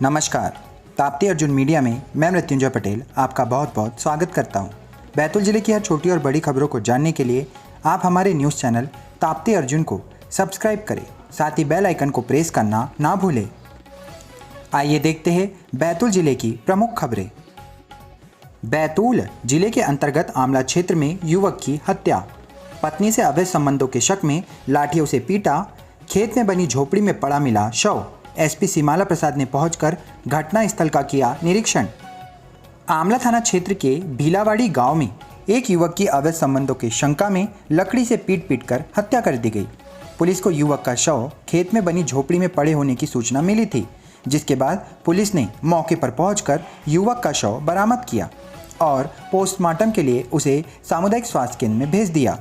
नमस्कार। ताप्ती अर्जुन मीडिया में मैं मृत्युंजय पटेल आपका बहुत बहुत स्वागत करता हूं। बैतूल जिले की हर छोटी और बड़ी खबरों को जानने के लिए आप हमारे न्यूज़ चैनल ताप्ती अर्जुन को सब्सक्राइब करें, साथ ही बेल आइकन को प्रेस करना ना भूलें। आइए देखते हैं बैतूल जिले की प्रमुख खबरें। बैतूल जिले के अंतर्गत आमला क्षेत्र में युवक की हत्या। पत्नी से अवैध संबंधों के शक में लाठियों से पीटा, खेत में बनी झोपड़ी में पड़ा मिला शव। एसपी सीमाला प्रसाद ने पहुंचकर घटनास्थल का किया निरीक्षण। आमला थाना क्षेत्र के भीलावाड़ी गांव में एक युवक की अवैध संबंधों की शंका में लकड़ी से पीट कर हत्या कर दी गई। पुलिस को युवक का शव खेत में बनी झोपड़ी में पड़े होने की सूचना मिली थी, जिसके बाद पुलिस ने मौके पर पहुंचकर युवक का शव बरामद किया और पोस्टमार्टम के लिए उसे सामुदायिक स्वास्थ्य केंद्र में भेज दिया।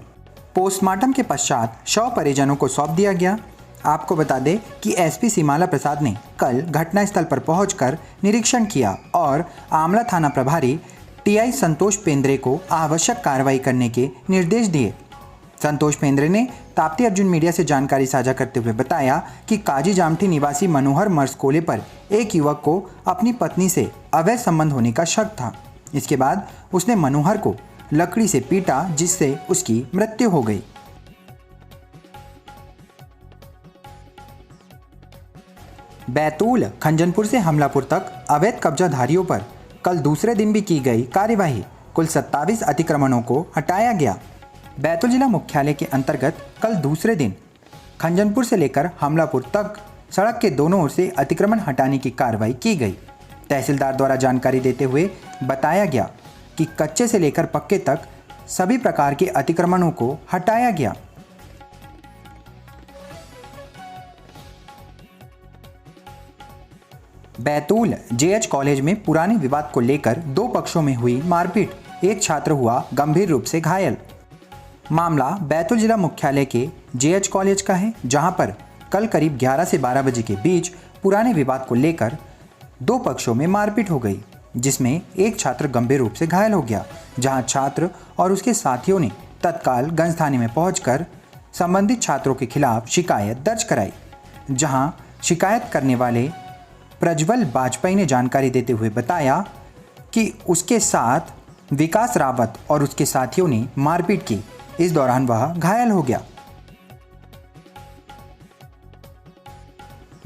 पोस्टमार्टम के पश्चात शव परिजनों को सौंप दिया गया। आपको बता दें कि एसपी सीमाला प्रसाद ने कल घटनास्थल पर पहुंचकर निरीक्षण किया और आमला थाना प्रभारी टीआई संतोष पेंद्रे को आवश्यक कार्रवाई करने के निर्देश दिए। संतोष पेंद्रे ने ताप्ती अर्जुन मीडिया से जानकारी साझा करते हुए बताया कि काजी जामठी निवासी मनोहर मर्सकोले पर एक युवक को अपनी पत्नी से अवैध संबंध होने का शक था। इसके बाद उसने मनोहर को लकड़ी से पीटा, जिससे उसकी मृत्यु हो गई। बैतूल खंजनपुर से हमलापुर तक अवैध कब्जाधारियों पर कल दूसरे दिन भी की गई कार्यवाही। कुल 27 अतिक्रमणों को हटाया गया। बैतूल जिला मुख्यालय के अंतर्गत कल दूसरे दिन खंजनपुर से लेकर हमलापुर तक सड़क के दोनों ओर से अतिक्रमण हटाने की कार्रवाई की गई। तहसीलदार द्वारा जानकारी देते हुए बताया गया कि कच्चे से लेकर पक्के तक सभी प्रकार के अतिक्रमणों को हटाया गया। बैतूल जेएच कॉलेज में पुराने विवाद को लेकर दो पक्षों में हुई मारपीट। एक छात्र हुआ गंभीर रूप से घायल। मामला बैतूल जिला मुख्यालय के जेएच कॉलेज का है, जहां पर कल करीब 11 से 12 बजे के बीच पुराने विवाद को लेकर दो पक्षों में मारपीट हो गई, जिसमें एक छात्र गंभीर रूप से घायल हो गया। जहां छात्र और उसके साथियों ने तत्काल गंज थाने में पहुंचकर संबंधित छात्रों के खिलाफ शिकायत दर्ज कराई। जहां शिकायत करने वाले प्रज्वल बाजपेयी ने जानकारी देते हुए बताया कि उसके साथ विकास रावत और उसके साथियों ने मारपीट की। इस दौरान वह घायल हो गया।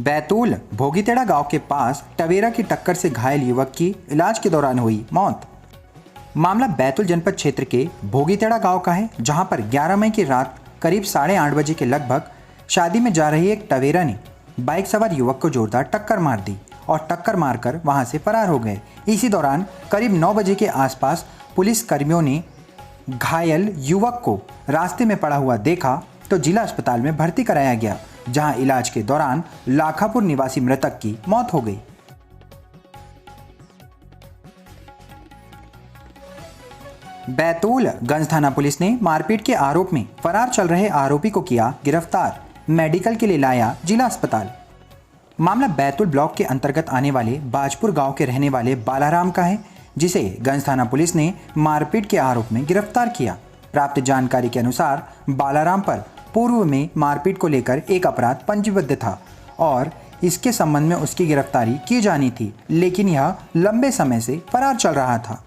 बैतूल भोगीतेड़ा गांव के पास टवेरा की टक्कर से घायल युवक की इलाज के दौरान हुई मौत। मामला बैतूल जनपद क्षेत्र के भोगीतेड़ा गांव का है, जहां पर 11 मई की रात करीब 8:30 बजे के लगभग शादी में जा रही एक टवेरा ने बाइक सवार युवक को जोरदार टक्कर मार दी और टक्कर मारकर वहां से फरार हो गए। इसी दौरान करीब 9 बजे के आसपास पुलिस कर्मियों ने घायल युवक को रास्ते में पड़ा हुआ देखा तो जिला अस्पताल में भर्ती कराया गया, जहां इलाज के दौरान लाखापुर निवासी मृतक की मौत हो गई। बैतूल गंज थाना पुलिस ने मारपीट के आरोप में फरार चल रहे आरोपी को किया गिरफ्तार। मेडिकल के लिए लाया जिला अस्पताल। मामला बैतूल ब्लॉक के अंतर्गत आने वाले बाजपुर गांव के रहने वाले बालाराम का है, जिसे गंज थाना पुलिस ने मारपीट के आरोप में गिरफ्तार किया। प्राप्त जानकारी के अनुसार बालाराम पर पूर्व में मारपीट को लेकर एक अपराध पंजीबद्ध था और इसके संबंध में उसकी गिरफ्तारी की जानी थी, लेकिन यह लंबे समय से फरार चल रहा था।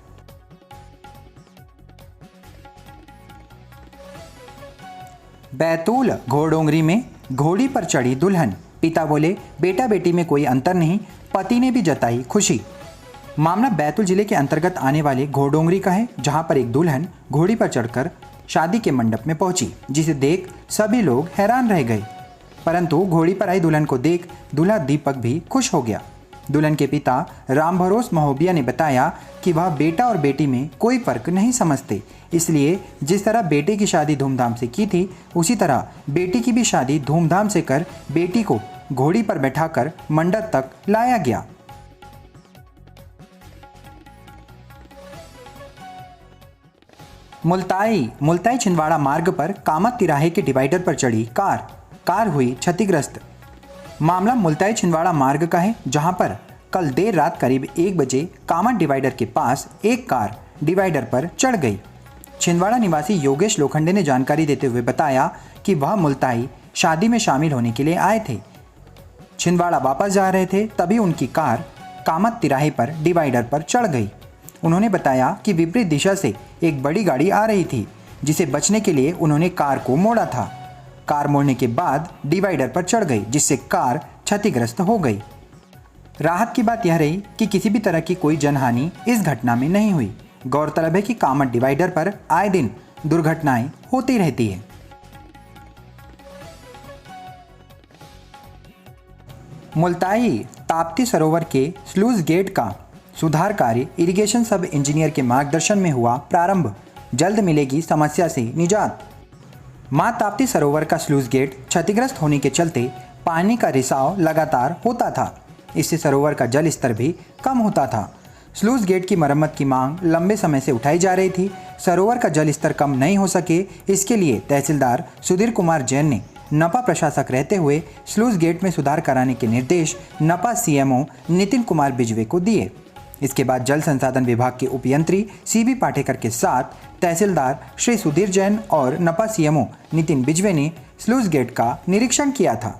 बैतूल घोड़ोंगरी में घोड़ी पर चढ़ी दुल्हन। पिता बोले बेटा बेटी में कोई अंतर नहीं, पति ने भी जताई खुशी। मामला बैतूल जिले के अंतर्गत आने वाले घोड़ोंगरी का है, जहां पर एक दुल्हन घोड़ी पर चढ़कर शादी के मंडप में पहुंची, जिसे देख सभी लोग हैरान रह गए। परंतु घोड़ी पर आई दुल्हन को देख दूल्हा दीपक भी खुश हो गया। दुल्हन के पिता राम भरोस महोबिया ने बताया कि वह बेटा और बेटी में कोई फर्क नहीं समझते, इसलिए जिस तरह बेटे की शादी धूमधाम से की थी, उसी तरह बेटी की भी शादी धूमधाम से कर बेटी को घोड़ी पर बैठाकर मंडप तक लाया गया। मुल्ताई छिंदवाड़ा मार्ग पर कामत तिराहे के डिवाइडर पर चढ़ी कार हुई क्षतिग्रस्त। मामला मुल्ताई छिंदवाड़ा मार्ग का है, जहां पर कल देर रात करीब 1 बजे कामत डिवाइडर के पास एक कार डिवाइडर पर चढ़ गई। छिंदवाड़ा निवासी योगेश लोखंडे ने जानकारी देते हुए बताया कि वह मुल्ताई शादी में शामिल होने के लिए आए थे। छिंदवाड़ा वापस जा रहे थे, तभी उनकी कार कामत तिराहे पर डिवाइडर पर चढ़ गई। उन्होंने बताया कि विपरीत दिशा से एक बड़ी गाड़ी आ रही थी, जिसे बचने के लिए उन्होंने कार को मोड़ा था। कार मोड़ने के बाद डिवाइडर पर चढ़ गई, जिससे कार क्षतिग्रस्त हो गई। राहत की बात यह रही कि किसी भी तरह की कोई जनहानि इस घटना में नहीं हुई। गौरतलब है कि कामत डिवाइडर पर आए दिन दुर्घटनाएं होती रहती है। मुल्ताई ताप्ती सरोवर के स्लूज गेट का सुधार कार्य इरिगेशन सब इंजीनियर के मार्गदर्शन में हुआ प्रारंभ। जल्द मिलेगी समस्या से निजात। मां ताप्ती सरोवर का स्लूज गेट क्षतिग्रस्त होने के चलते पानी का रिसाव लगातार होता था। इससे सरोवर का जल स्तर भी कम होता था। स्लूज गेट की मरम्मत की मांग लंबे समय से उठाई जा रही थी। सरोवर का जल स्तर कम नहीं हो सके, इसके लिए तहसीलदार सुधीर कुमार जैन ने नपा प्रशासक रहते हुए स्लूज गेट में सुधार कराने के निर्देश नपा सीएमओ नितिन कुमार बिजवे को दिए। इसके बाद जल संसाधन विभाग के उपयंत्री सीबी पाटेकर के साथ तहसीलदार श्री सुधीर जैन और नपा सीएमओ नितिन बिजवे ने स्लूज गेट का निरीक्षण किया था।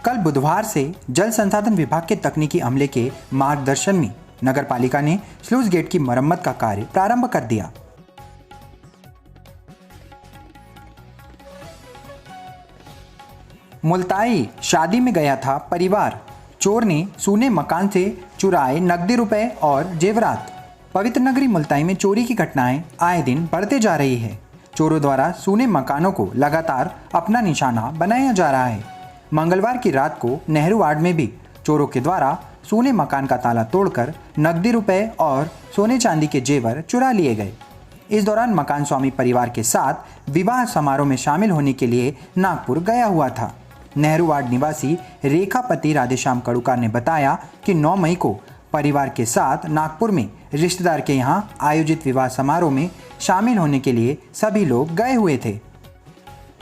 कल बुधवार से जल संसाधन विभाग के तकनीकी अमले के मार्गदर्शन में नगर पालिका ने स्लूज गेट की मरम्मत का कार्य प्रारंभ कर दिया। मुल्ताई शादी में गया था परिवार, चोर ने सूने मकान से चुराए नकदी रुपए और जेवरात। पवित्र नगरी मुल्ताई में चोरी की घटनाएं आए दिन बढ़ते जा रही है। चोरों द्वारा सूने मकानों को लगातार अपना निशाना बनाया जा रहा है। मंगलवार की रात को नेहरू वार्ड में भी चोरों के द्वारा सोने मकान का ताला तोड़कर नकदी रुपए और सोने चांदी के जेवर चुरा लिए गए। इस दौरान मकान स्वामी परिवार के साथ विवाह समारोह में शामिल होने के लिए नागपुर गया हुआ था। नेहरू वार्ड निवासी रेखापति राधेश्याम कड़ुकार ने बताया कि 9 मई को परिवार के साथ नागपुर में रिश्तेदार के यहां आयोजित विवाह समारोह में शामिल होने के लिए सभी लोग गए हुए थे,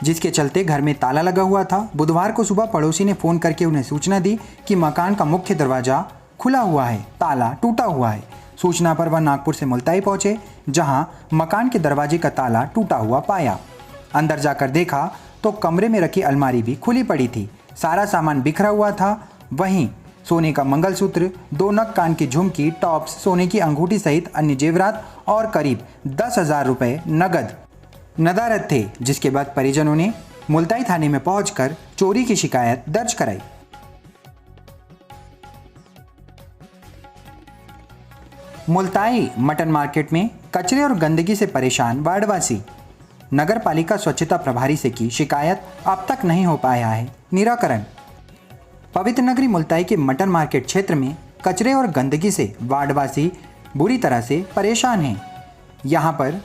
जिसके चलते घर में ताला लगा हुआ था। बुधवार को सुबह पड़ोसी ने फोन करके उन्हें सूचना दी कि मकान का मुख्य दरवाजा खुला हुआ है, ताला टूटा हुआ है। सूचना पर वह नागपुर से मुल्ताई पहुंचे, जहां मकान के दरवाजे का ताला टूटा हुआ पाया। अंदर जाकर देखा तो कमरे में रखी अलमारी भी खुली पड़ी थी। सारा सामान बिखरा हुआ था। वहीं सोने का मंगलसूत्र, 2 नग कान की झुमकी, टॉप्स, सोने की अंगूठी सहित अन्य जेवरात और करीब 10,000 रुपये नगद नदारद थे, जिसके बाद परिजनों ने मुल्ताई थाने में पहुंचकर चोरी की शिकायत दर्ज कराई। मुल्ताई मटन मार्केट में कचरे और गंदगी से परेशान वार्डवासी। नगर पालिका स्वच्छता प्रभारी से की शिकायत, अब तक नहीं हो पाया है निराकरण। पवित्र नगरी मुल्ताई के मटन मार्केट क्षेत्र में कचरे और गंदगी से वार्डवासी बुरी तरह से परेशान हैं। यहाँ पर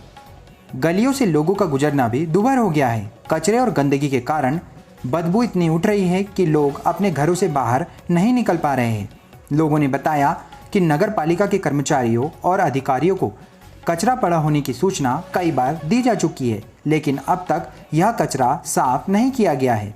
गलियों से लोगों का गुजरना भी दुभर हो गया है। कचरे और गंदगी के कारण बदबू इतनी उठ रही है कि लोग अपने घरों से बाहर नहीं निकल पा रहे हैं। लोगों ने बताया कि नगर पालिका के कर्मचारियों और अधिकारियों को कचरा पड़ा होने की सूचना कई बार दी जा चुकी है, लेकिन अब तक यह कचरा साफ नहीं किया गया है।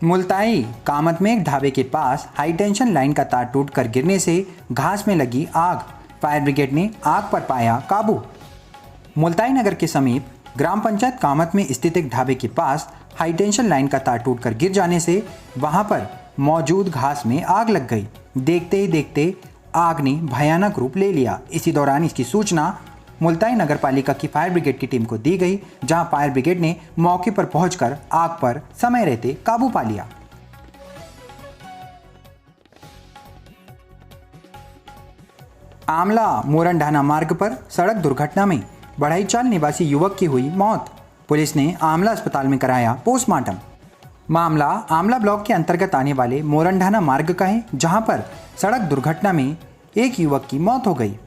मुल्ताई कामत में एक ढाबे के पास हाई टेंशन लाइन का तार टूटकर गिरने से घास में लगी आग। फायर ब्रिगेड ने आग पर पाया काबू। मुल्ताई नगर के समीप ग्राम पंचायत कामत में स्थित एक ढाबे के पास हाई टेंशन लाइन का तार टूटकर गिर जाने से वहां पर मौजूद घास में आग लग गई। देखते ही देखते आग ने भयानक रूप ले लिया। इसी दौरान इसकी सूचना मुल्ताई नगर पालिका की फायर ब्रिगेड की टीम को दी गई, जहां फायर ब्रिगेड ने मौके पर पहुंचकर आग पर समय रहते काबू पा लिया। आमला मोरंढाना मार्ग पर सड़क दुर्घटना में बढ़ईचाल निवासी युवक की हुई मौत। पुलिस ने आमला अस्पताल में कराया पोस्टमार्टम। मामला आमला ब्लॉक के अंतर्गत आने वाले मोरंढाना मार्ग का है, जहां पर सड़क दुर्घटना में एक युवक की मौत हो गई।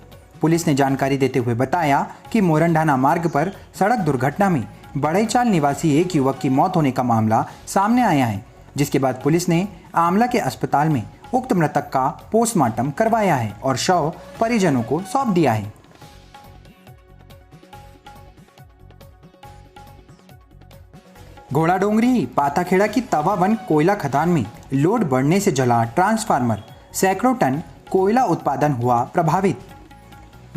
पुलिस ने जानकारी देते हुए बताया कि मोरंढाना मार्ग पर सड़क दुर्घटना में बढ़ईचाल निवासी एक युवक की मौत होने का मामला सामने आया है, जिसके बाद पुलिस ने आमला के अस्पताल में उक्त मृतक का पोस्टमार्टम करवाया है और शव परिजनों को सौंप दिया है। घोड़ाडोंगरी पाताखेड़ा की तवा वन कोयला खदान में लोड बढ़ने से जला ट्रांसफार्मर, सैकड़ों टन कोयला उत्पादन हुआ प्रभावित।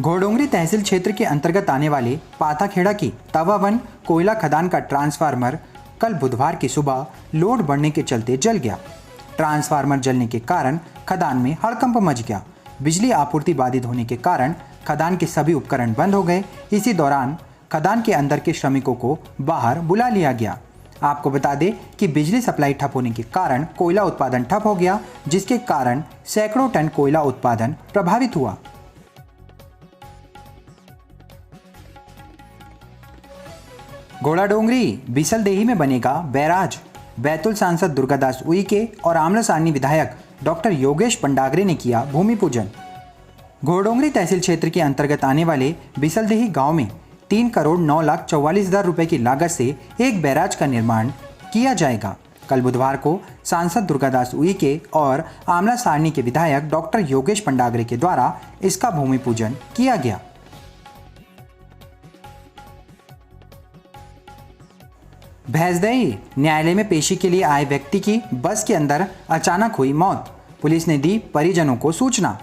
घोड़ाडोंगरी तहसील क्षेत्र के अंतर्गत आने वाले पाताखेड़ा की तवा वन कोयला खदान का ट्रांसफार्मर कल बुधवार की सुबह लोड बढ़ने के चलते जल गया। ट्रांसफार्मर जलने के कारण खदान में हड़कंप मच गया। बिजली आपूर्ति बाधित होने के कारण खदान के सभी उपकरण बंद हो गए। इसी दौरान खदान के अंदर के श्रमिकों को बाहर बुला लिया गया। आपको बता दें कि बिजली सप्लाई ठप होने के कारण कोयला उत्पादन ठप हो गया, जिसके कारण सैकड़ों टन कोयला उत्पादन प्रभावित हुआ। घोड़ाडोंगरी बिसलदेही में बनेगा बैराज। बैतूल सांसद दुर्गादास उइके और आमलासानी विधायक डॉक्टर योगेश पंडागरे ने किया भूमि पूजन। घोड़ाडोंगरी तहसील क्षेत्र के अंतर्गत आने वाले बिसलदेही गांव में 3,09,44,000 रुपए की लागत से एक बैराज का निर्माण किया जाएगा। कल बुधवार को सांसद दुर्गादास उइके और आमला सारनी के विधायक डॉक्टर योगेश पंडागरे के द्वारा इसका भूमि पूजन किया गया। भैंसदेही न्यायालय में पेशी के लिए आए व्यक्ति की बस के अंदर अचानक हुई मौत। पुलिस ने दी परिजनों को सूचना।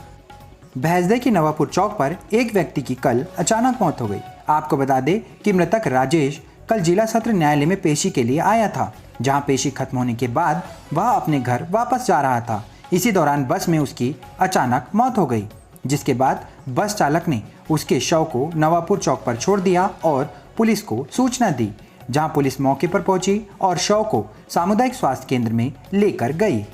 भैंसदेही की नवापुर चौक पर एक व्यक्ति की कल अचानक मौत हो गई। आपको बता दें कि मृतक राजेश कल जिला सत्र न्यायालय में पेशी के लिए आया था, जहां पेशी खत्म होने के बाद वह अपने घर वापस जा रहा था। इसी दौरान बस में उसकी अचानक मौत हो गई, जिसके बाद बस चालक ने उसके शव को नवापुर चौक पर छोड़ दिया और पुलिस को सूचना दी, जहां पुलिस मौके पर पहुंची और शव को सामुदायिक स्वास्थ्य केंद्र में लेकर गई।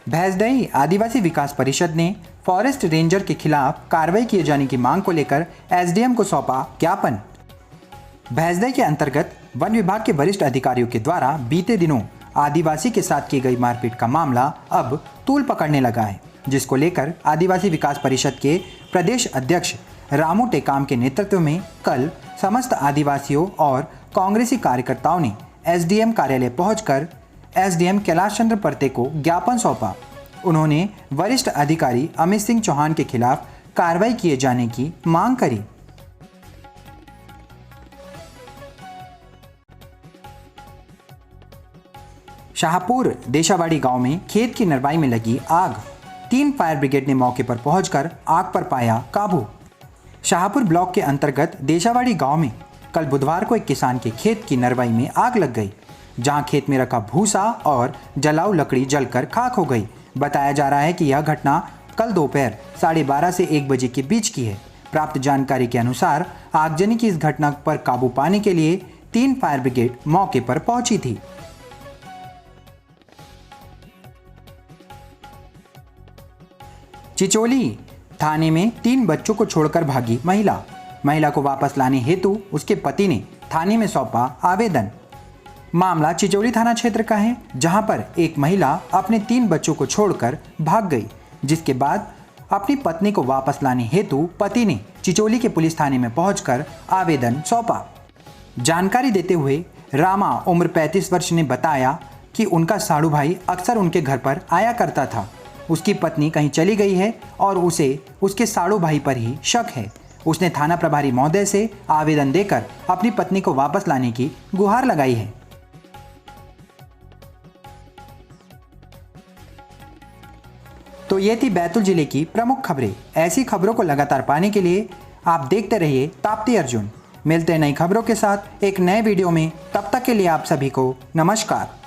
भैंसदेही आदिवासी विकास परिषद ने फॉरेस्ट रेंजर के खिलाफ कार्रवाई किए जाने की मांग को लेकर एसडीएम को सौंपा ज्ञापन। भैंसदेही के अंतर्गत वन विभाग के वरिष्ठ अधिकारियों के द्वारा बीते दिनों आदिवासी के साथ की गई मारपीट का मामला अब तूल पकड़ने लगा है, जिसको लेकर आदिवासी विकास परिषद के प्रदेश अध्यक्ष रामू टेकाम के नेतृत्व में कल समस्त आदिवासियों और कांग्रेसी कार्यकर्ताओं ने एसडीएम कार्यालय पहुंचकर एसडीएम कैलाश चंद्र परते को ज्ञापन सौंपा। उन्होंने वरिष्ठ अधिकारी अमित सिंह चौहान के खिलाफ कार्रवाई किए जाने की मांग करी। शाहपुर देशावाड़ी गांव में खेत की नरवाई में लगी आग। 3 फायर ब्रिगेड ने मौके पर पहुंचकर आग पर पाया काबू। शाहपुर ब्लॉक के अंतर्गत देशावाड़ी गांव में कल बुधवार को एक किसान के खेत की नरवाई में आग लग गई, जहां खेत में रखा भूसा और जलाऊ लकड़ी जलकर खाक हो गई। बताया जा रहा है कि यह घटना कल दोपहर 12:30 से 1 बजे के बीच की है। प्राप्त जानकारी के अनुसार आगजनी की इस घटना पर काबू पाने के लिए 3 फायर ब्रिगेड मौके पर पहुंची थी। चिचोली थाने में 3 बच्चों को छोड़कर भागी महिला को वापस लाने हेतु उसके पति ने थाने में सौंपा आवेदन। मामला चिचोली थाना क्षेत्र का है, जहां पर एक महिला अपने 3 बच्चों को छोड़कर भाग गई, जिसके बाद अपनी पत्नी को वापस लाने हेतु पति ने चिचोली के पुलिस थाने में पहुंचकर आवेदन सौंपा। जानकारी देते हुए रामा उम्र 35 वर्ष ने बताया कि उनका साड़ू भाई अक्सर उनके घर पर आया करता था। उसकी पत्नी कहीं चली गई है और उसे उसके साड़ू भाई पर ही शक है। उसने थाना प्रभारी महोदय से आवेदन देकर अपनी पत्नी को वापस लाने की गुहार लगाई है। तो ये थी बैतूल जिले की प्रमुख खबरें। ऐसी खबरों को लगातार पाने के लिए आप देखते रहिए ताप्ती अर्जुन। मिलते हैं नई खबरों के साथ एक नए वीडियो में। तब तक के लिए आप सभी को नमस्कार।